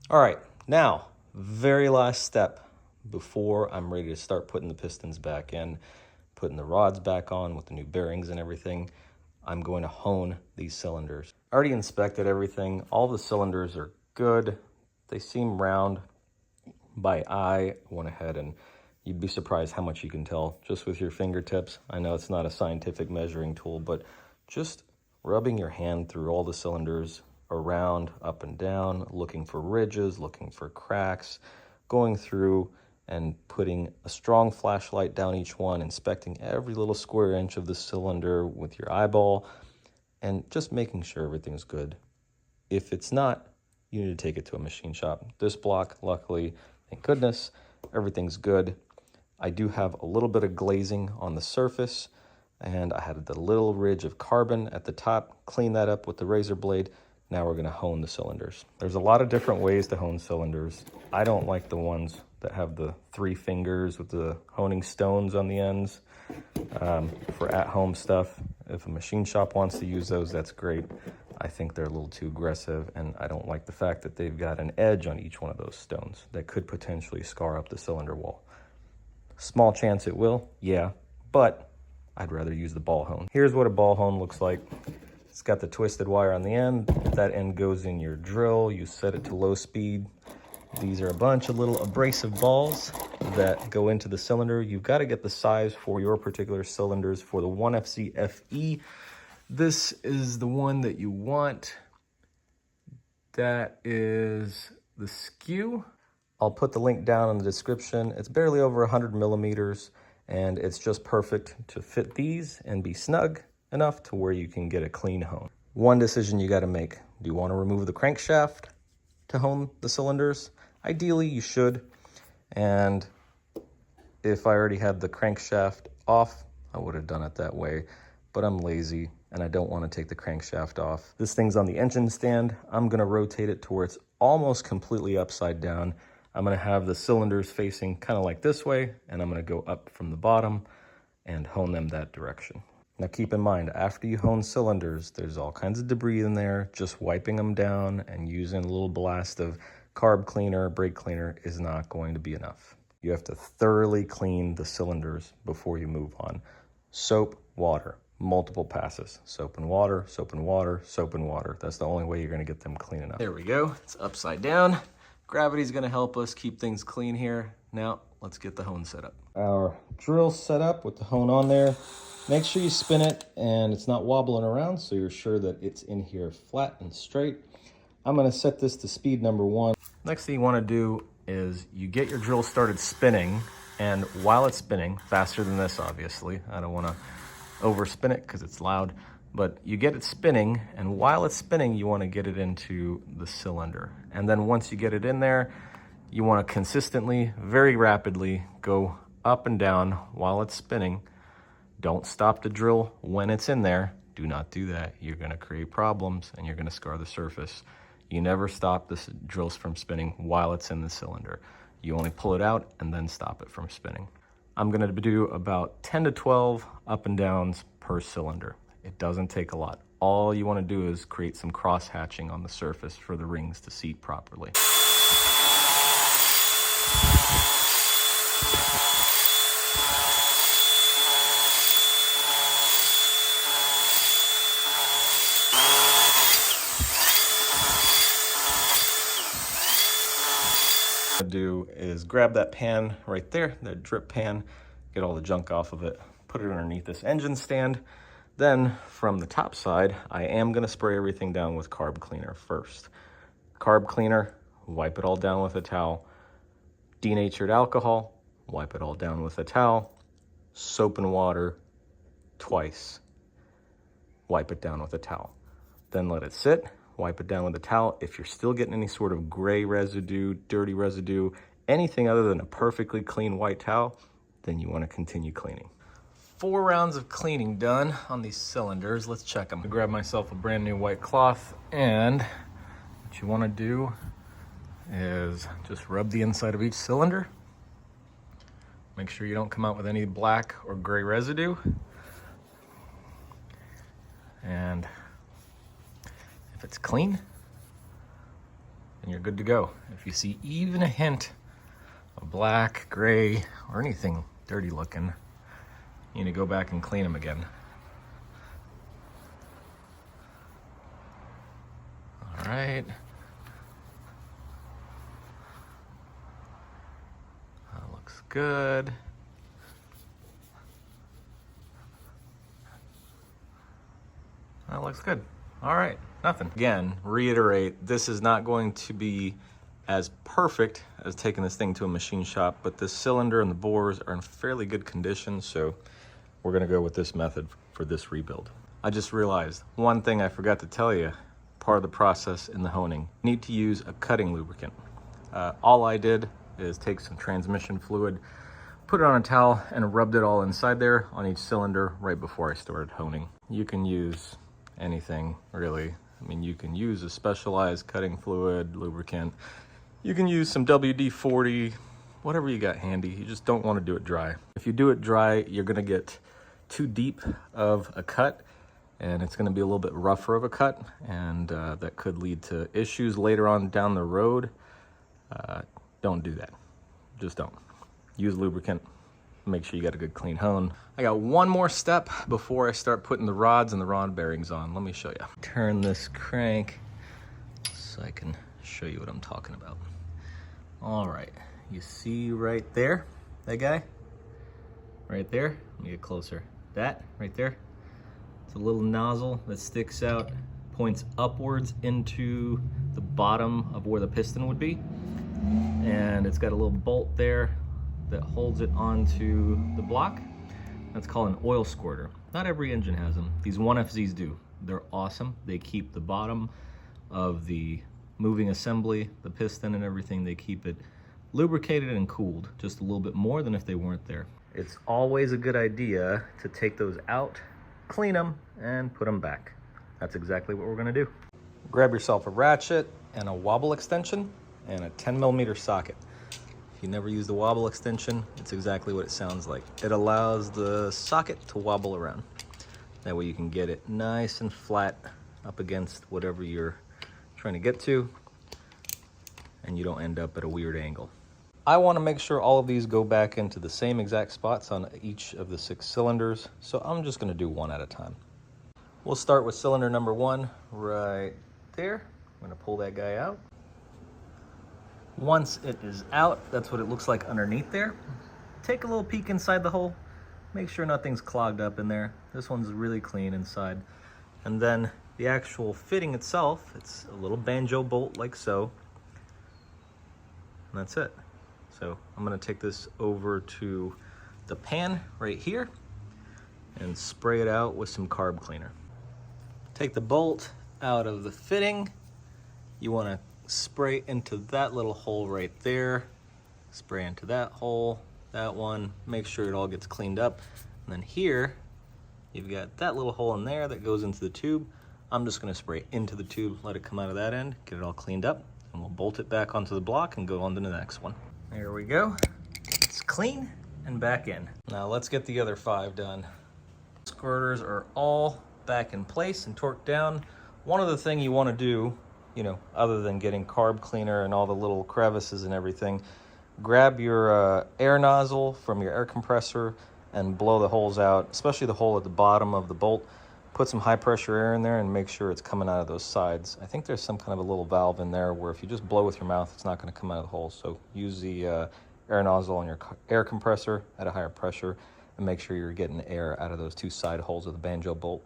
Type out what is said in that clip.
All right, now, very last step before I'm ready to start putting the pistons back in, putting the rods back on with the new bearings and everything, I'm going to hone these cylinders. I already inspected everything. All the cylinders are good. They seem round by eye. I went ahead and you'd be surprised how much you can tell just with your fingertips. I know it's not a scientific measuring tool, but just rubbing your hand through all the cylinders, around, up and down, looking for ridges, looking for cracks, going through and putting a strong flashlight down each one, inspecting every little square inch of the cylinder with your eyeball, and just making sure everything's good. If it's not, you need to take it to a machine shop. This block, luckily, thank goodness, everything's good. I do have a little bit of glazing on the surface, and I had the little ridge of carbon at the top. Clean that up with the razor blade. Now we're gonna hone the cylinders. There's a lot of different ways to hone cylinders. I don't like the ones that have the 3 fingers with the honing stones on the ends for at-home stuff. If a machine shop wants to use those, that's great. I think they're a little too aggressive, and I don't like the fact that they've got an edge on each one of those stones that could potentially scar up the cylinder wall. Small chance it will, yeah, but I'd rather use the ball hone. Here's what a ball hone looks like. It's got the twisted wire on the end. That end goes in your drill. You set it to low speed. These are a bunch of little abrasive balls that go into the cylinder. You've got to get the size for your particular cylinders. For the 1FC FE, this is the one that you want. That is the skew. I'll put the link down in the description. It's barely over 100 millimeters, and it's just perfect to fit these and be snug enough to where you can get a clean hone. One decision you got to make. Do you want to remove the crankshaft to hone the cylinders? Ideally, you should. And if I already had the crankshaft off, I would have done it that way. But I'm lazy, and I don't want to take the crankshaft off. This thing's on the engine stand. I'm going to rotate it to where it's almost completely upside down. I'm going to have the cylinders facing kind of like this way, and I'm going to go up from the bottom and hone them that direction. Now keep in mind, after you hone cylinders, there's all kinds of debris in there. Just wiping them down and using a little blast of carb cleaner, brake cleaner is not going to be enough. You have to thoroughly clean the cylinders before you move on. Soap, water, multiple passes. Soap and water, soap and water, soap and water. That's the only way you're gonna get them clean enough. There we go, it's upside down. Gravity's gonna help us keep things clean here. Now, let's get the hone set up. Our drill set up with the hone on there. Make sure you spin it and it's not wobbling around, so you're sure that it's in here flat and straight. I'm gonna set this to speed number 1. Next thing you wanna do is you get your drill started spinning, and while it's spinning, faster than this obviously, I don't wanna overspin it because it's loud, but you get it spinning, and while it's spinning, you wanna get it into the cylinder. And then once you get it in there, you wanna consistently, very rapidly, go up and down while it's spinning. Don't stop the drill when it's in there. Do not do that. You're gonna create problems and you're gonna scar the surface. You never stop the drills from spinning while it's in the cylinder. You only pull it out and then stop it from spinning. I'm gonna do about 10 to 12 up and downs per cylinder. It doesn't take a lot. All you wanna do is create some cross hatching on the surface for the rings to seat properly. Do is grab that pan right there, that drip pan, get all the junk off of it, put it underneath this engine stand. Then from the top side, I am gonna spray everything down with carb cleaner first. Carb cleaner, wipe it all down with a towel. Denatured alcohol, wipe it all down with a towel. Soap and water, twice. Wipe it down with a towel. Then let it sit. Wipe it down with a towel. If you're still getting any sort of gray residue, dirty residue, anything other than a perfectly clean white towel, then you want to continue cleaning. 4 rounds of cleaning done on these cylinders. Let's check them. I grab myself a brand new white cloth, and what you want to do is just rub the inside of each cylinder. Make sure you don't come out with any black or gray residue. And if it's clean, and you're good to go. If you see even a hint of black, gray, or anything dirty looking, you need to go back and clean them again. All right. That looks good. That looks good. All right, nothing. Again, reiterate, this is not going to be as perfect as taking this thing to a machine shop, but this cylinder and the bores are in fairly good condition, so we're gonna go with this method for this rebuild. I just realized one thing I forgot to tell you, part of the process in the honing. You need to use a cutting lubricant. All I did is take some transmission fluid, put it on a towel, and rubbed it all inside there on each cylinder right before I started honing. You can use anything, really. I mean, you can use a specialized cutting fluid, lubricant. You can use some WD-40, whatever you got handy. You just don't want to do it dry. If you do it dry, you're going to get too deep of a cut, and it's going to be a little bit rougher of a cut, and that could lead to issues later on down the road. Don't do that. Just don't. Use lubricant. Make sure you got a good clean hone. I got one more step before I start putting the rods and the rod bearings on. Let me show you. Turn this crank so I can show you what I'm talking about. All right, you see right there, that guy? Right there, let me get closer. That, right there, it's a little nozzle that sticks out, points upwards into the bottom of where the piston would be. And it's got a little bolt there that holds it onto the block. That's called an oil squirter. Not every engine has them. These 1FZs do. They're awesome. They keep the bottom of the moving assembly, the piston and everything, they keep it lubricated and cooled just a little bit more than if they weren't there. It's always a good idea to take those out, clean them, and put them back. That's exactly what we're gonna do. Grab yourself a ratchet and a wobble extension and a 10mm socket. If you never used the wobble extension, it's exactly what it sounds like. It allows the socket to wobble around. That way you can get it nice and flat up against whatever you're trying to get to, and you don't end up at a weird angle. I want to make sure all of these go back into the same exact spots on each of the 6 cylinders, so I'm just going to do one at a time. We'll start with cylinder number 1 right there. I'm going to pull that guy out. Once it is out, that's what it looks like underneath there. Take a little peek inside the hole. Make sure nothing's clogged up in there. This one's really clean inside. And then the actual fitting itself, it's a little banjo bolt like so. And that's it. So I'm gonna take this over to the pan right here and spray it out with some carb cleaner. Take the bolt out of the fitting. You wanna spray into that little hole right there, spray into that hole, that one, make sure it all gets cleaned up. And then here, you've got that little hole in there that goes into the tube. I'm just gonna spray into the tube, let it come out of that end, get it all cleaned up, and we'll bolt it back onto the block and go on to the next one. There we go. It's clean and back in. Now let's get the other 5 done. Squirters are all back in place and torqued down. One other thing you wanna do, you know, other than getting carb cleaner and all the little crevices and everything, grab your air nozzle from your air compressor and blow the holes out, especially the hole at the bottom of the bolt. Put some high pressure air in there and make sure it's coming out of those sides. I think there's some kind of a little valve in there where if you just blow with your mouth, it's not gonna come out of the hole. So use the air nozzle on your air compressor at a higher pressure and make sure you're getting air out of those 2 side holes of the banjo bolt.